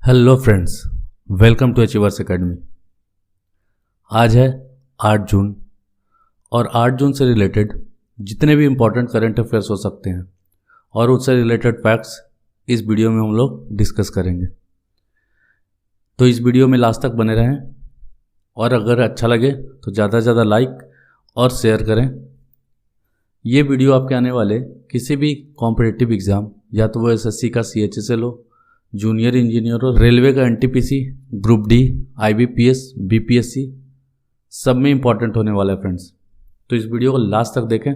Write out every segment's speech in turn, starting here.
Hello friends, welcome to Achievers Academy. आज है 8 जून और 8 जून से रिलेटेड जितने भी इम्पोर्टेंट करंट अफेयर्स हो सकते हैं और उससे रिलेटेड फैक्ट्स इस वीडियो में हम लोग डिस्कस करेंगे। तो इस वीडियो में लास्ट तक बने रहें और अगर अच्छा लगे तो ज़्यादा से ज़्यादा लाइक और शेयर करें। ये वीडियो आपके आने वाले किसी भी कॉम्पिटिटिव एग्ज़ाम या तो वो एसएससी का सीएचएसएल हो, जूनियर इंजीनियर हो, रेलवे का NTPC, group D, IBPS, BPSC, सब में इंपॉर्टेंट होने वाला है फ्रेंड्स। तो इस वीडियो को लास्ट तक देखें।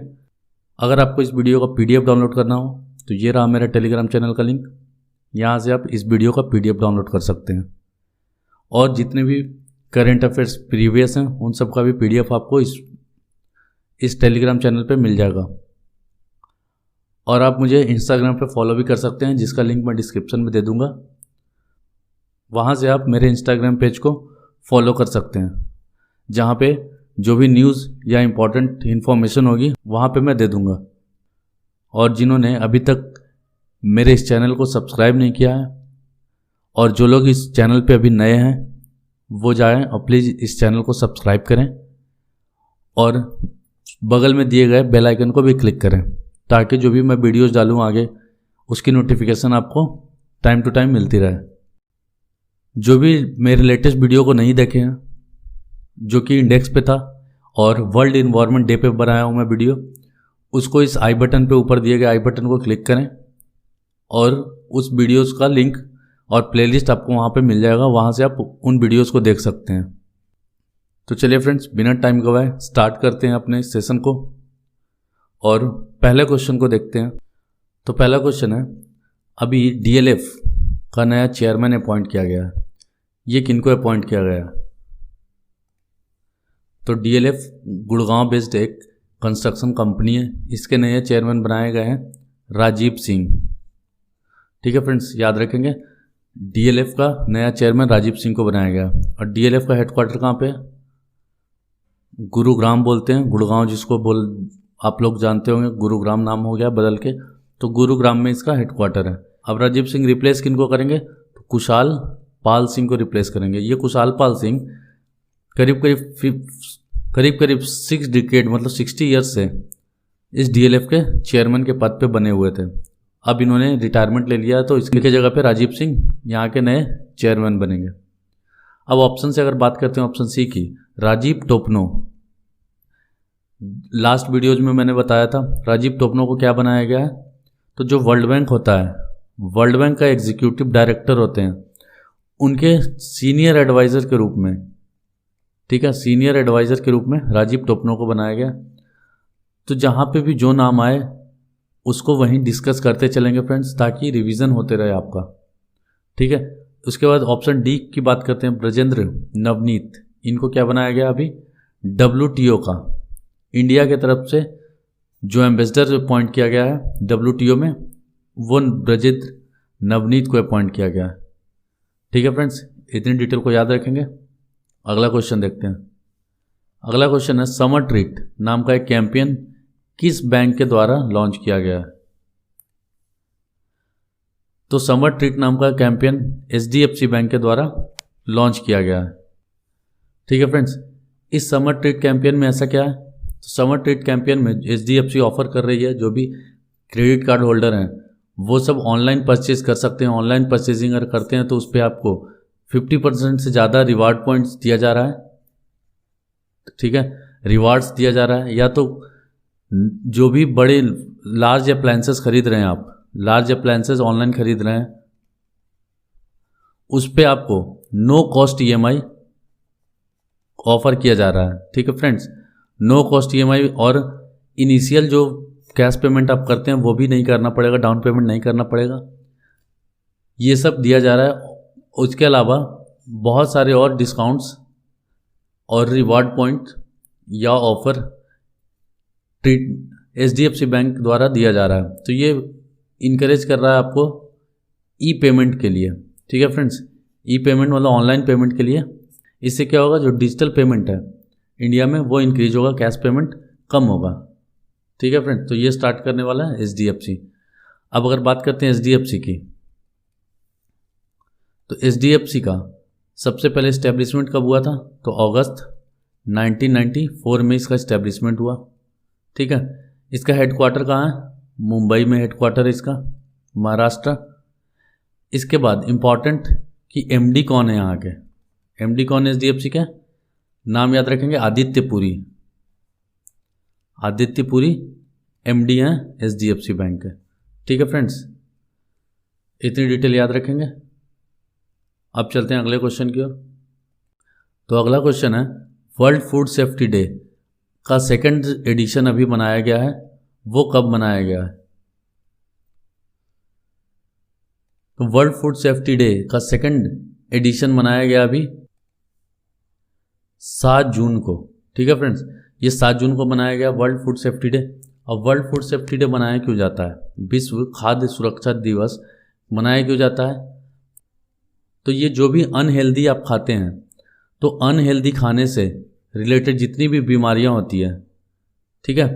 अगर आपको इस वीडियो का पीडीएफ डाउनलोड करना हो तो ये रहा मेरा टेलीग्राम चैनल का लिंक, यहाँ से आप इस वीडियो का पीडीएफ डाउनलोड कर सकते हैं और जितने भी करेंट अफेयर्स प्रीवियस हैं उन सब का भी पीडीएफ आपको इस टेलीग्राम चैनल पे मिल जाएगा। और आप मुझे इंस्टाग्राम पे फॉलो भी कर सकते हैं, जिसका लिंक मैं डिस्क्रिप्शन में दे दूंगा। वहाँ से आप मेरे इंस्टाग्राम पेज को फॉलो कर सकते हैं, जहाँ पे जो भी न्यूज़ या इम्पोर्टेंट इन्फॉर्मेशन होगी वहाँ पे मैं दे दूंगा। और जिन्होंने अभी तक मेरे इस चैनल को सब्सक्राइब नहीं किया है और जो लोग इस चैनल पे अभी नए हैं वो जाएं और प्लीज़ इस चैनल को सब्सक्राइब करें और बगल में दिए गए बेल आइकन को भी क्लिक करें, ताकि जो भी मैं वीडियोस डालूँ आगे उसकी नोटिफिकेशन आपको टाइम टू टाइम मिलती रहे। जो भी मेरे लेटेस्ट वीडियो को नहीं देखे हैं, जो कि इंडेक्स पे था और वर्ल्ड इन्वायरमेंट डे पे बनाया हूँ मैं वीडियो, उसको इस आई बटन पे ऊपर दिए गए आई बटन को क्लिक करें और उस वीडियोस का लिंक और प्लेलिस्ट आपको वहाँ पे मिल जाएगा। वहाँ से आप उन वीडियोस को देख सकते हैं। तो चलिए फ्रेंड्स, बिना टाइम गवाए स्टार्ट करते हैं अपने इस सेशन को और पहले क्वेश्चन को देखते हैं। तो पहला क्वेश्चन है, अभी डीएलएफ का नया चेयरमैन अपॉइंट किया गया है। ये किनको अपॉइंट किया गया है? तो डीएलएफ गुड़गांव बेस्ड एक कंस्ट्रक्शन कंपनी है। इसके नए चेयरमैन बनाए गए हैं राजीव सिंह। ठीक है फ्रेंड्स, याद रखेंगे डीएलएफ का नया चेयरमैन राजीव सिंह को बनाया गया। और डीएलएफ का हेडक्वार्टर कहाँ पे है? गुरुग्राम बोलते हैं, गुड़गांव जिसको आप लोग जानते होंगे, गुरुग्राम नाम हो गया बदल के, तो गुरुग्राम में इसका हेडक्वार्टर है। अब राजीव सिंह रिप्लेस किनको करेंगे? तो कुशाल पाल सिंह को रिप्लेस करेंगे। ये कुशाल पाल सिंह करीब करीब 6 डिकेड मतलब 60 ईयर्स से इस डीएलएफ के चेयरमैन के पद पे बने हुए थे। अब इन्होंने रिटायरमेंट ले लिया, तो इसके जगह पे राजीव सिंह यहाँ के नए चेयरमैन बनेंगे। अब ऑप्शन से अगर बात करते हैं, ऑप्शन सी की, राजीव टोपनो। लास्ट वीडियोज में मैंने बताया था राजीव टोपनो को क्या बनाया गया है? तो जो वर्ल्ड बैंक होता है, वर्ल्ड बैंक का एग्जीक्यूटिव डायरेक्टर होते हैं, उनके सीनियर एडवाइज़र के रूप में, ठीक है, सीनियर एडवाइज़र के रूप में राजीव टोपनो को बनाया गया। तो जहाँ पे भी जो नाम आए उसको वहीं डिस्कस करते चलेंगे फ्रेंड्स, ताकि रिवीजन होते रहे आपका। ठीक है, उसके बाद ऑप्शन डी की बात करते हैं, ब्रजेंद्र नवनीत। इनको क्या बनाया गया? अभी WTO का इंडिया के तरफ से जो एम्बेसडर अपॉइंट किया गया है WTO में, वो ब्रजेंद्र नवनीत को अपॉइंट किया गया है। ठीक है फ्रेंड्स, इतनी डिटेल को याद रखेंगे। अगला क्वेश्चन देखते हैं। अगला क्वेश्चन है, समर ट्रीट नाम का एक कैंपेन किस बैंक के द्वारा लॉन्च किया गया है? तो समर ट्रीट नाम का कैंपेन HDFC बैंक के द्वारा लॉन्च किया गया है। ठीक है फ्रेंड्स, इस समर ट्रीट कैंपेन में ऐसा क्या है? तो समर ट्रीट कैंपेन में HDFC ऑफर कर रही है, जो भी क्रेडिट कार्ड होल्डर हैं वो सब ऑनलाइन परचेज कर सकते हैं। ऑनलाइन परचेजिंग अगर करते हैं तो उस पर आपको 50% से ज़्यादा रिवार्ड पॉइंट्स दिया जा रहा है। ठीक है, रिवार्ड्स दिया जा रहा है। या तो जो भी बड़े लार्ज अप्लायंसेस खरीद रहे हैं, आप लार्ज अप्लायंसेस ऑनलाइन खरीद रहे हैं, उस पर आपको नो कॉस्ट EMI ऑफर किया जा रहा है। ठीक है फ्रेंड्स, नो कॉस्ट EMI, और इनिशियल जो कैश पेमेंट आप करते हैं वो भी नहीं करना पड़ेगा, डाउन पेमेंट नहीं करना पड़ेगा। ये सब दिया जा रहा है। उसके अलावा बहुत सारे और डिस्काउंट्स और रिवार्ड पॉइंट या ऑफर HDFC बैंक द्वारा दिया जा रहा है। तो ये इनकरेज कर रहा है आपको ई पेमेंट के लिए। ठीक है फ्रेंड्स, ई पेमेंट मतलब ऑनलाइन पेमेंट के लिए। इससे क्या होगा, जो डिजिटल पेमेंट है इंडिया में वो इंक्रीज होगा, कैश पेमेंट कम होगा। ठीक है फ्रेंड, तो ये स्टार्ट करने वाला है HDFC। अब अगर बात करते हैं HDFC की, तो HDFC का सबसे पहले इस्टेब्लिशमेंट कब हुआ था? तो अगस्त 1994 में इसका इस्टेब्लिशमेंट हुआ। ठीक है, इसका हेडक्वार्टर कहाँ है? मुंबई में हेडक्वार्टर है इसका, महाराष्ट्र। इसके बाद इम्पॉर्टेंट कि MD कौन है यहाँ के? MD कौन है HDFC के? नाम याद रखेंगे, आदित्य पुरी। आदित्य पुरी MD हैं HDFC बैंक के। ठीक है फ्रेंड्स, इतनी डिटेल याद रखेंगे। अब चलते हैं अगले क्वेश्चन की ओर। तो अगला क्वेश्चन है, वर्ल्ड फूड सेफ्टी डे का सेकंड एडिशन अभी मनाया गया है, वो कब मनाया गया है? तो वर्ल्ड फूड सेफ्टी डे का सेकंड एडिशन मनाया गया अभी 7 जून को। ठीक है फ्रेंड्स, ये 7 जून को मनाया गया वर्ल्ड फूड सेफ्टी डे। और वर्ल्ड फूड सेफ्टी डे मनाया क्यों जाता है? विश्व खाद्य सुरक्षा दिवस मनाया क्यों जाता है? तो ये जो भी अनहेल्दी आप खाते हैं, तो अनहेल्दी खाने से रिलेटेड जितनी भी बीमारियां होती हैं, ठीक है,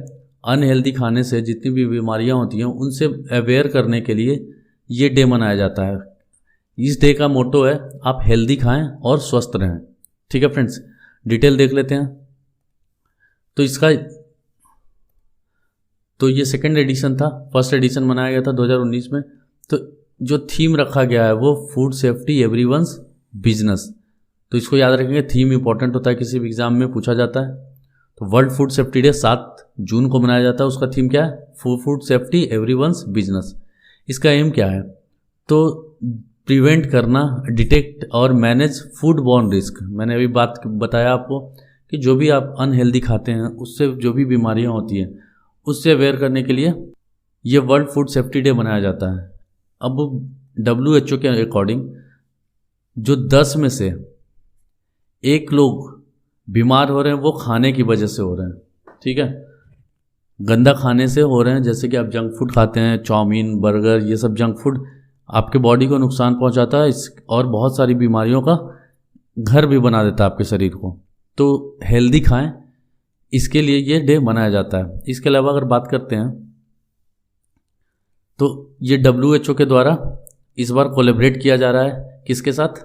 अनहेल्दी खाने से जितनी भी बीमारियां होती हैं उनसे अवेयर करने के लिए ये डे मनाया जाता है। इस डे का मोटो है आप हेल्दी खाएं और स्वस्थ रहें। ठीक है फ्रेंड्स, डिटेल देख लेते हैं। तो इसका तो ये सेकंड एडिशन था, फर्स्ट एडिशन मनाया गया था 2019 में। तो जो थीम रखा गया है वो फूड सेफ्टी एवरीवन्स बिजनेस। तो इसको याद रखेंगे, थीम इंपॉर्टेंट होता है, किसी भी एग्जाम में पूछा जाता है। तो वर्ल्ड फूड सेफ्टी डे 7 जून को मनाया जाता है, उसका थीम क्या है? Food safety everyone's business. इसका एम क्या है? तो प्रिवेंट करना, डिटेक्ट और मैनेज फूड बॉर्न रिस्क। मैंने अभी बात बताया आपको कि जो भी आप अनहेल्दी खाते हैं उससे जो भी बीमारियां होती हैं उससे अवेयर करने के लिए ये वर्ल्ड फूड सेफ्टी डे मनाया जाता है। अब WHO के अकॉर्डिंग जो 10 में से 1 लोग बीमार हो रहे हैं वो खाने की वजह से हो रहे हैं। ठीक है, गंदा खाने से हो रहे हैं। जैसे कि आप जंक फूड खाते हैं, चाउमीन, बर्गर, ये सब जंक फूड आपके बॉडी को नुकसान पहुंचाता है और बहुत सारी बीमारियों का घर भी बना देता है आपके शरीर को। तो हेल्दी खाएं, इसके लिए ये डे मनाया जाता है। इसके अलावा अगर बात करते हैं तो ये WHO के द्वारा इस बार कोलैबोरेट किया जा रहा है, किसके साथ?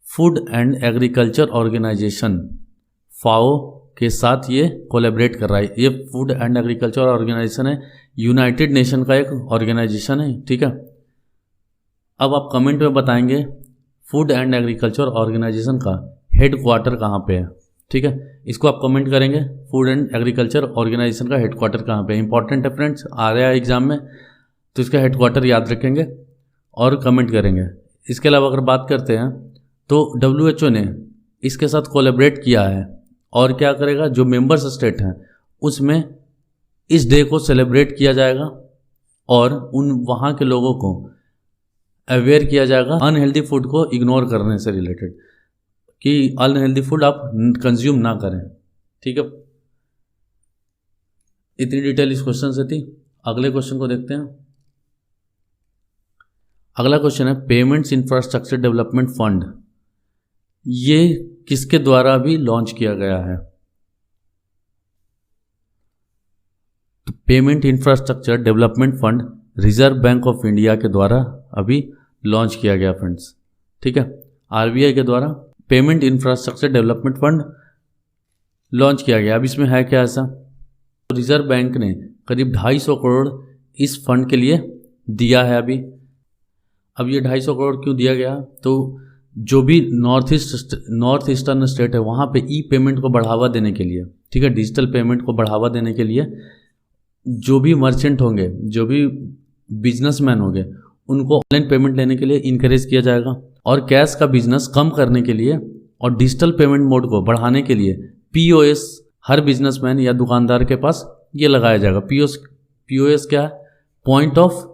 Food and Agriculture Organisation, FAO के साथ ये कोलैबोरेट कर रहा है। ये फूड एंड एग्रीकल्चर ऑर्गेनाइजेशन है, यूनाइटेड नेशन का एक ऑर्गेनाइजेशन है। ठीक है, अब आप कमेंट में बताएंगे फूड एंड एग्रीकल्चर ऑर्गेनाइजेशन का हेडक्वार्टर कहाँ पे है। ठीक है, इसको आप कमेंट करेंगे, फूड एंड एग्रीकल्चर ऑर्गेनाइजेशन का हेडक्वार्टर कहाँ पे है। इंपॉर्टेंट है फ्रेंड्स, आ रहा है एग्जाम में, तो इसका हेडक्वार्टर याद रखेंगे और कमेंट करेंगे। इसके अलावा अगर बात करते हैं तो WHO ने इसके साथ कोलैबोरेट किया है और क्या करेगा, जो मेंबर्स स्टेट हैं उसमें इस डे को सेलिब्रेट किया जाएगा और उन वहाँ के लोगों को अवेयर किया जाएगा अनहेल्दी फूड को इग्नोर करने से रिलेटेड, कि अनहेल्दी फूड आप कंज्यूम ना करें। ठीक है, इतनी डिटेल इस क्वेश्चन से थी। अगले क्वेश्चन को देखते हैं। अगला क्वेश्चन है, पेमेंट्स इंफ्रास्ट्रक्चर डेवलपमेंट फंड, ये किसके द्वारा भी लॉन्च किया गया है? तो payment infrastructure development fund reserve bank of India के द्वारा अभी लॉन्च किया गया फ्रेंड्स। ठीक है, RBI के द्वारा payment infrastructure development fund launch किया गया। अब इसमें है क्या ऐसा? तो रिजर्व बैंक ने करीब 250 करोड़ इस फंड के लिए दिया है अभी। अब ये 250 करोड़ क्यों दिया गया? तो जो भी नॉर्थ ईस्टर्न स्टेट है वहाँ पे ई पेमेंट को बढ़ावा देने के लिए, ठीक है, डिजिटल पेमेंट को बढ़ावा देने के लिए जो भी मर्चेंट होंगे, जो भी बिजनेसमैन होंगे, उनको ऑनलाइन पेमेंट लेने के लिए इनकरेज किया जाएगा। और कैश का बिजनेस कम करने के लिए और डिजिटल पेमेंट मोड को बढ़ाने के लिए POS हर बिजनेसमैन या दुकानदार के पास ये लगाया जाएगा। POS क्या है? Point of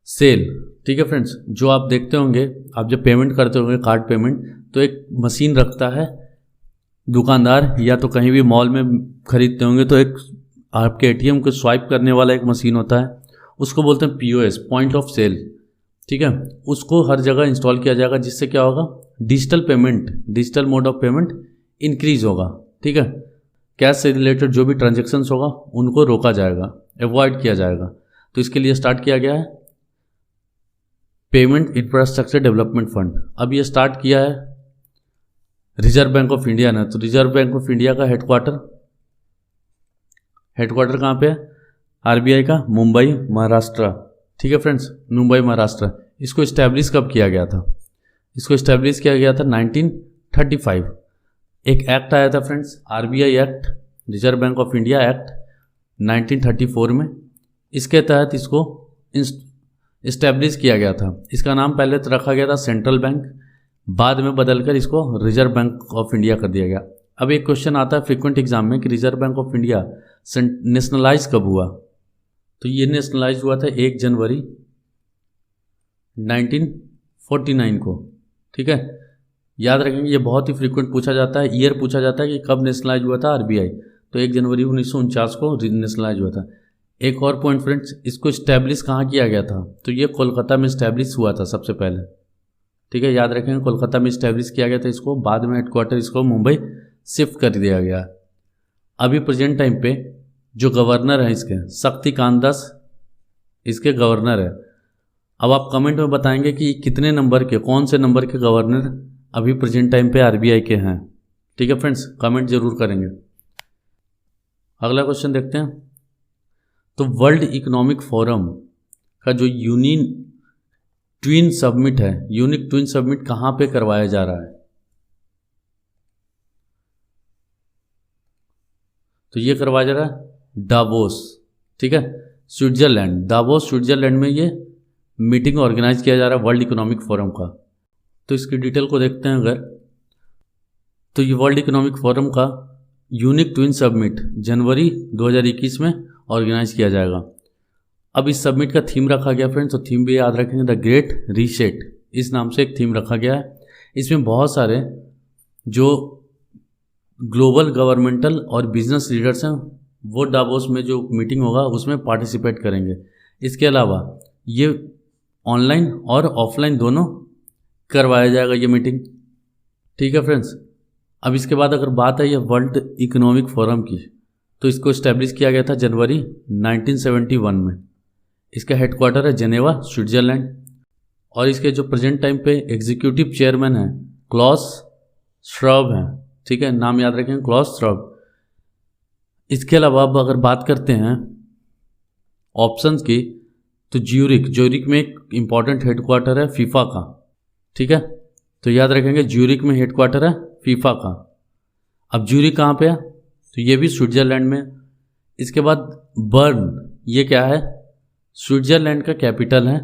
sale. ठीक है फ्रेंड्स, जो आप देखते होंगे, आप जब पेमेंट करते होंगे कार्ड पेमेंट, तो एक मशीन रखता है दुकानदार, या तो कहीं भी मॉल में खरीदते होंगे तो एक आपके ATM को स्वाइप करने वाला एक मशीन होता है, उसको बोलते हैं POS, पॉइंट ऑफ सेल। ठीक है, उसको हर जगह इंस्टॉल किया जाएगा, जिससे क्या होगा, digital payment, digital mode of payment increase होगा। ठीक है, कैश से रिलेटेड जो भी ट्रांजेक्शन्स होगा उनको रोका जाएगा, अवॉइड किया जाएगा। तो इसके लिए स्टार्ट किया गया है पेमेंट इंफ्रास्ट्रक्चर डेवलपमेंट फंड। अब ये स्टार्ट किया है रिजर्व बैंक ऑफ इंडिया ने। तो रिजर्व बैंक ऑफ इंडिया का हेडक्वार्टर कहाँ पे है? आरबीआई का मुंबई महाराष्ट्र। ठीक है फ्रेंड्स, मुंबई महाराष्ट्र। इसको इस्टेब्लिश कब किया गया था? इसको इस्टेब्लिश किया गया था 1935। एक एक्ट आया था friends, RBI act, reserve bank of India act 1934 में। इसके तहत इसको इस्टेब्लिश किया गया था। इसका नाम पहले तो रखा गया था सेंट्रल बैंक, बाद में बदलकर इसको रिजर्व बैंक ऑफ इंडिया कर दिया गया। अब एक क्वेश्चन आता है फ्रीक्वेंट एग्जाम में कि reserve bank of India nationalise कब हुआ? तो ये नेशनलाइज हुआ था 1 जनवरी 1949 को। ठीक है, याद रखेंगे, ये बहुत ही फ्रीक्वेंट पूछा जाता है। ईयर पूछा जाता है कि कब नेशनलाइज हुआ था आरबीआई, तो 1 जनवरी 1949 को नेशनलाइज हुआ था। एक और पॉइंट फ्रेंड्स, इसको इस्टेब्लिश कहाँ किया गया था? तो ये कोलकाता में इस्टेब्लिश हुआ था सबसे पहले। ठीक है, याद रखेंगे, कोलकाता में इस्टेब्लिश किया गया था इसको, बाद में हेडक्वार्टर इसको मुंबई शिफ्ट कर दिया गया। अभी प्रेजेंट टाइम पे जो गवर्नर है इसके, शक्तिकांत दास इसके गवर्नर है। अब आप कमेंट में बताएंगे कि कितने नंबर के, कौन से नंबर के गवर्नर अभी प्रेजेंट टाइम पे आरबीआई के हैं। ठीक है फ्रेंड्स, कमेंट जरूर करेंगे। अगला क्वेश्चन देखते हैं। तो वर्ल्ड इकोनॉमिक फोरम का जो यूनिक ट्विन समिट कहाँ पे करवाया जा रहा है? तो ये करवाया जा रहा है डावोस। ठीक है, स्विट्जरलैंड, दावोस स्विट्जरलैंड में ये मीटिंग ऑर्गेनाइज किया जा रहा है वर्ल्ड इकोनॉमिक फोरम का। तो इसकी डिटेल को देखते हैं अगर, तो ये वर्ल्ड इकोनॉमिक फोरम का यूनिक ट्विन समिट जनवरी 2021 में ऑर्गेनाइज किया जाएगा। अब इस समिट का थीम रखा गया फ्रेंड्स, तो थीम भी याद रखेंगे, द ग्रेट रीसेट, इस नाम से एक थीम रखा गया है। इसमें बहुत सारे जो ग्लोबल गवर्नमेंटल और बिजनेस लीडर्स हैं वो डावोस में जो मीटिंग होगा उसमें पार्टिसिपेट करेंगे। इसके अलावा ये ऑनलाइन और ऑफलाइन दोनों करवाया जाएगा ये मीटिंग। ठीक है फ्रेंड्स, अब इसके बाद अगर बात है ये वर्ल्ड इकोनॉमिक फोरम की, तो इसको इस्टेब्लिश किया गया था जनवरी 1971 में। इसका हेडक्वार्टर है जेनेवा स्विट्जरलैंड, और इसके जो प्रेजेंट टाइम पे एग्जीक्यूटिव चेयरमैन हैं क्लॉस श्वाब हैं। ठीक है, नाम याद रखें, क्लॉस श्वाब। इसके अलावा अब अगर बात करते हैं ऑप्शंस की, तो ज्यूरिक में एक इम्पॉर्टेंट हेडक्वार्टर है फीफा का। ठीक है, तो याद रखेंगे ज्यूरिक में हेडक्वार्टर है फीफा का। अब ज्यूरिक कहाँ पे है? तो ये भी स्विट्जरलैंड में। इसके बाद बर्न, ये क्या है? स्विट्जरलैंड का कैपिटल है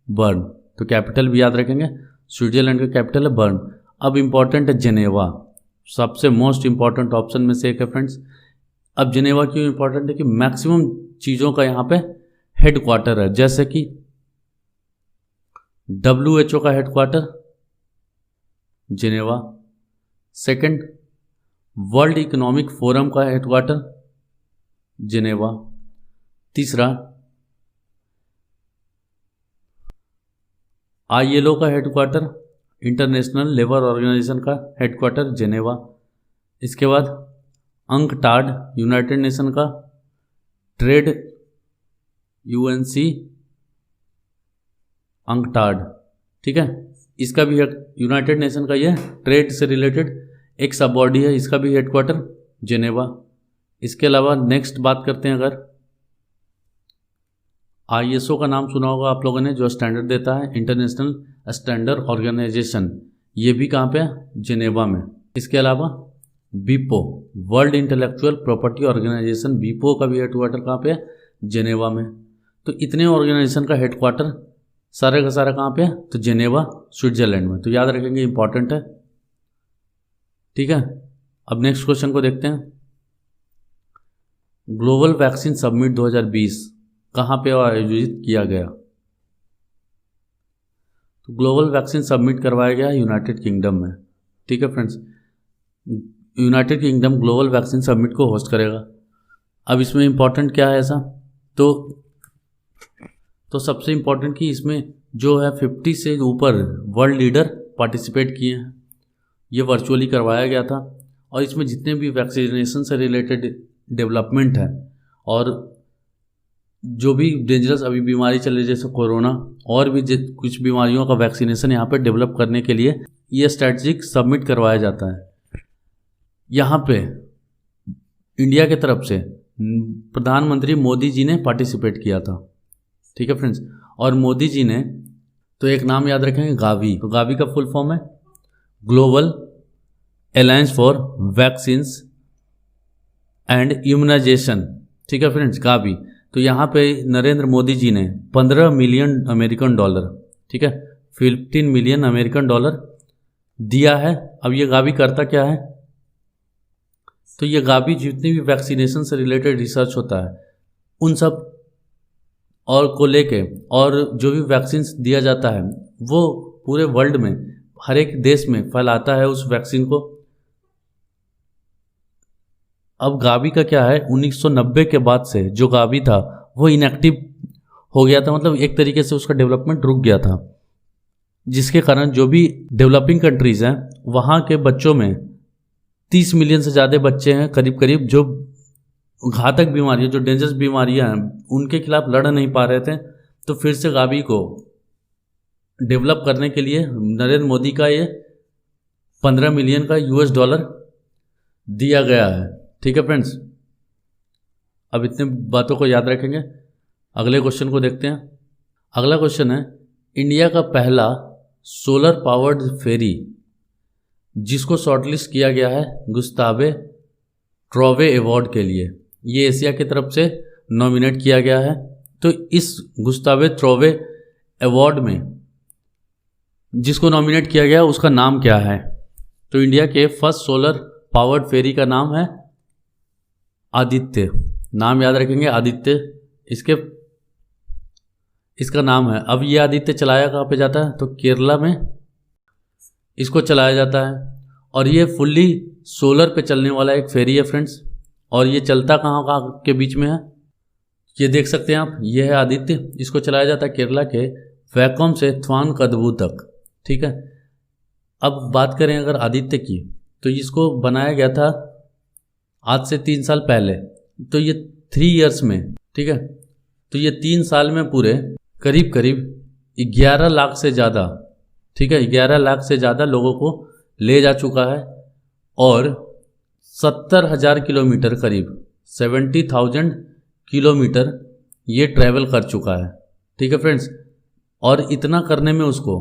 बर्न, तो कैपिटल भी याद रखेंगे, स्विट्जरलैंड का कैपिटल है बर्न। अब इम्पॉर्टेंट है जेनेवा, सबसे मोस्ट इंपॉर्टेंट ऑप्शन में से एक है फ्रेंड्स। अब जेनेवा क्यों इंपॉर्टेंट है कि मैक्सिमम चीज़ों का यहाँ पे हेडक्वार्टर है, जैसे कि WHO का headquarter Geneva, second world economic forum का हेडक्वार्टर जेनेवा, तीसरा ILO का हेडक्वार्टर, इंटरनेशनल लेबर ऑर्गेनाइजेशन का हेडक्वार्टर जेनेवा। इसके बाद अंकटाड, यूनाइटेड नेशन का ट्रेड, UNC अंकटाड। ठीक है, इसका भी यूनाइटेड नेशन का ये ट्रेड से रिलेटेड एक सब बॉडी है, इसका भी हेडक्वार्टर जेनेवा। इसके अलावा नेक्स्ट बात करते हैं अगर, ISO का नाम सुना होगा आप लोगों ने, जो स्टैंडर्ड देता है, इंटरनेशनल स्टैंडर्ड ऑर्गेनाइजेशन, ये भी कहाँ पे है? जेनेवा में। इसके अलावा बीपो, वर्ल्ड इंटेलेक्चुअल प्रॉपर्टी ऑर्गेनाइजेशन, बीपो का भी हेडक्वार्टर कहाँ पे है? जेनेवा में। तो इतने ऑर्गेनाइजेशन का हेडक्वार्टर सारे का सारा कहाँ पे है? तो जेनेवा स्विट्जरलैंड में। तो याद रखेंगे, इंपॉर्टेंट है। ठीक है, अब नेक्स्ट क्वेश्चन को देखते हैं। ग्लोबल वैक्सीन समिट 2020 कहाँ पे आयोजित किया गया? तो ग्लोबल वैक्सीन समिट करवाया गया यूनाइटेड किंगडम में। ठीक है friends, United kingdom global vaccine summit को होस्ट करेगा। अब इसमें इंपॉर्टेंट क्या है ऐसा? तो सबसे इंपॉर्टेंट कि इसमें जो है 50 से ऊपर वर्ल्ड लीडर पार्टिसिपेट किए हैं। ये वर्चुअली करवाया गया था, और इसमें जितने भी वैक्सीनेशन से रिलेटेड डेवलपमेंट है और जो भी डेंजरस अभी बीमारी चल रही है जैसे कोरोना और भी कुछ बीमारियों का वैक्सीनेशन यहाँ पे डेवलप करने के लिए ये स्ट्रैटेजिक सबमिट करवाया जाता है। यहाँ पे इंडिया के तरफ से प्रधानमंत्री मोदी जी ने पार्टिसिपेट किया था। ठीक है फ्रेंड्स, और मोदी जी ने तो एक नाम याद रखेंगे गावी। तो गावी का फुल फॉर्म है Global Alliance for Vaccines and Immunisation. ठीक है फ्रेंड्स, गावी। तो यहाँ पे नरेंद्र मोदी जी ने 15 मिलियन अमेरिकन डॉलर, ठीक है, 15 मिलियन अमेरिकन डॉलर दिया है। अब ये गावी करता क्या है? तो ये गावी जितनी भी वैक्सीनेशन से रिलेटेड रिसर्च होता है उन सब और को लेके और जो भी वैक्सीन दिया जाता है वो पूरे वर्ल्ड में हर एक देश में फैलाता है उस वैक्सीन को। अब गावी का क्या है, 1990 के बाद से जो गावी था वो इनएक्टिव हो गया था, मतलब एक तरीके से उसका डेवलपमेंट रुक गया था, जिसके कारण जो भी डेवलपिंग कंट्रीज़ हैं वहाँ के बच्चों में 30 मिलियन से ज़्यादा बच्चे हैं करीब करीब जो घातक बीमारियाँ, जो डेंजरस बीमारियाँ हैं उनके खिलाफ लड़ नहीं पा रहे थे। तो फिर से गावी को डेवलप करने के लिए नरेंद्र मोदी का ये 15 मिलियन का US डॉलर दिया गया है। ठीक है फ्रेंड्स, अब इतने बातों को याद रखेंगे। अगले क्वेश्चन को देखते हैं। अगला क्वेश्चन है, इंडिया का पहला सोलर पावर्ड फेरी जिसको शॉर्टलिस्ट किया गया है गुस्तावे ट्रॉवे अवार्ड के लिए, ये एशिया की तरफ से नॉमिनेट किया गया है। तो इस गुस्तावे ट्रॉवे अवार्ड में जिसको नॉमिनेट किया गया उसका नाम क्या है? तो इंडिया के फर्स्ट सोलर पावर्ड फेरी का नाम है आदित्य। नाम याद रखेंगे, आदित्य इसका नाम है। अब ये आदित्य चलाया कहाँ पे जाता है? तो केरला में इसको चलाया जाता है और ये फुल्ली सोलर पे चलने वाला एक फेरी है फ्रेंड्स। और ये चलता कहाँ के बीच में है, ये देख सकते हैं आप, ये है आदित्य। इसको चलाया जाता है केरला के वैकोम से थ्वानकदवु तक। ठीक है, अब बात करें अगर आदित्य की, तो इसको बनाया गया था आज से 3 साल पहले। तो ये 3 इयर्स में, ठीक है, तो ये 3 साल में पूरे करीब करीब 11 लाख से ज़्यादा, ठीक है, 11 लाख से ज़्यादा लोगों को ले जा चुका है और 70,000 किलोमीटर, करीब 70,000 किलोमीटर ये ट्रैवल कर चुका है। ठीक है फ्रेंड्स, और इतना करने में उसको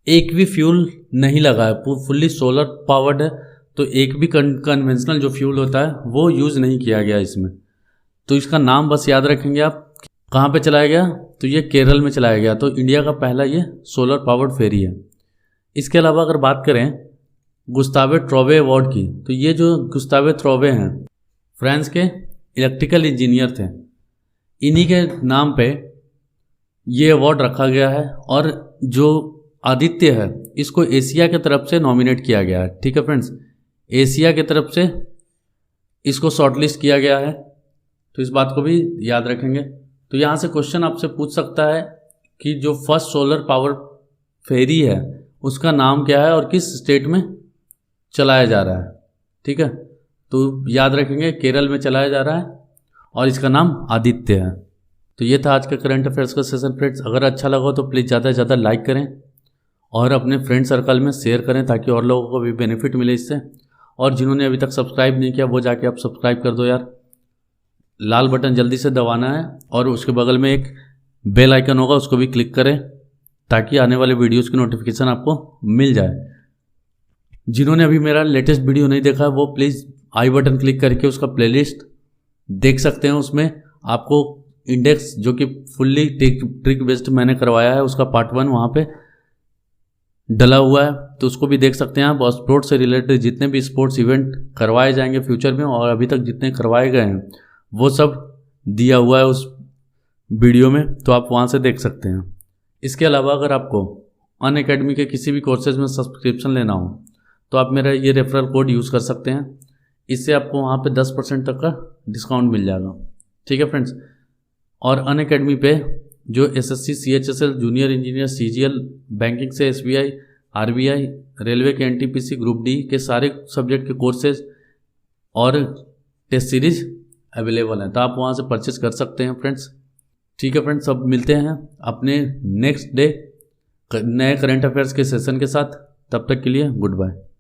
एक भी फ्यूल नहीं लगा है, फुल्ली सोलर पावर्ड है। तो एक भी कन्वेंशनल जो फ्यूल होता है वो यूज़ नहीं किया गया इसमें। तो इसका नाम बस याद रखेंगे आप। कहाँ पे चलाया गया? तो ये केरल में चलाया गया। तो इंडिया का पहला ये सोलर पावर्ड फेरी है। इसके अलावा अगर बात करें गुस्तावे ट्रॉवे अवार्ड की, तो ये जो गुस्तावे ट्रॉवे हैं फ्रांस के इलेक्ट्रिकल इंजीनियर थे, इन्हीं के नाम पे ये अवार्ड रखा गया है। और जो आदित्य है इसको एशिया के तरफ से नॉमिनेट किया गया है। ठीक है फ्रेंड्स, एशिया की तरफ से इसको शॉर्टलिस्ट किया गया है। तो इस बात को भी याद रखेंगे। तो यहाँ से क्वेश्चन आपसे पूछ सकता है कि जो फर्स्ट सोलर पावर फेरी है उसका नाम क्या है और किस स्टेट में चलाया जा रहा है। ठीक है, तो याद रखेंगे केरल में चलाया जा रहा है और इसका नाम आदित्य है। तो ये था आज का करंट अफेयर्स का सेशन फ्रेंड्स। अगर अच्छा लगा हो तो प्लीज़ ज़्यादा से ज़्यादा लाइक करें और अपने फ्रेंड सर्कल में शेयर करें ताकि और लोगों को भी बेनिफिट मिले इससे। और जिन्होंने अभी तक सब्सक्राइब नहीं किया वो जाके आप सब्सक्राइब कर दो यार। लाल बटन जल्दी से दबाना है और उसके बगल में एक बेल आइकन होगा, उसको भी क्लिक करें ताकि आने वाले वीडियोस की नोटिफिकेशन आपको मिल जाए। जिन्होंने अभी मेरा लेटेस्ट वीडियो नहीं देखा वो प्लीज़ आई बटन क्लिक करके उसका प्लेलिस्ट देख सकते हैं। उसमें आपको इंडेक्स जो कि फुल्ली ट्रिक बेस्ड मैंने करवाया है उसका पार्ट 1 वहाँ पे डला हुआ है, तो उसको भी देख सकते हैं आप। और स्पोर्ट्स से रिलेटेड जितने भी स्पोर्ट्स इवेंट करवाए जाएंगे फ्यूचर में और अभी तक जितने करवाए गए हैं वो सब दिया हुआ है उस वीडियो में, तो आप वहाँ से देख सकते हैं। इसके अलावा अगर आपको अनअकैडमी के किसी भी कोर्सेज में सब्सक्रिप्शन लेना हो तो आप मेरा ये रेफरल कोड यूज़ कर सकते हैं। इससे आपको वहाँ पे 10% तक का डिस्काउंट मिल जाएगा। ठीक है फ्रेंड्स, और अनअकैडमी पे जो SSC CHSL junior engineer CGL banking से SBI RBI रेलवे के NTPC ग्रुप D के सारे सब्जेक्ट के कोर्सेज और टेस्ट सीरीज अवेलेबल हैं, तो आप वहाँ से परचेस कर सकते हैं फ्रेंड्स। ठीक है फ्रेंड्स, अब मिलते हैं अपने नेक्स्ट डे नए करंट अफेयर्स के सेशन के साथ। तब तक के लिए गुड बाय।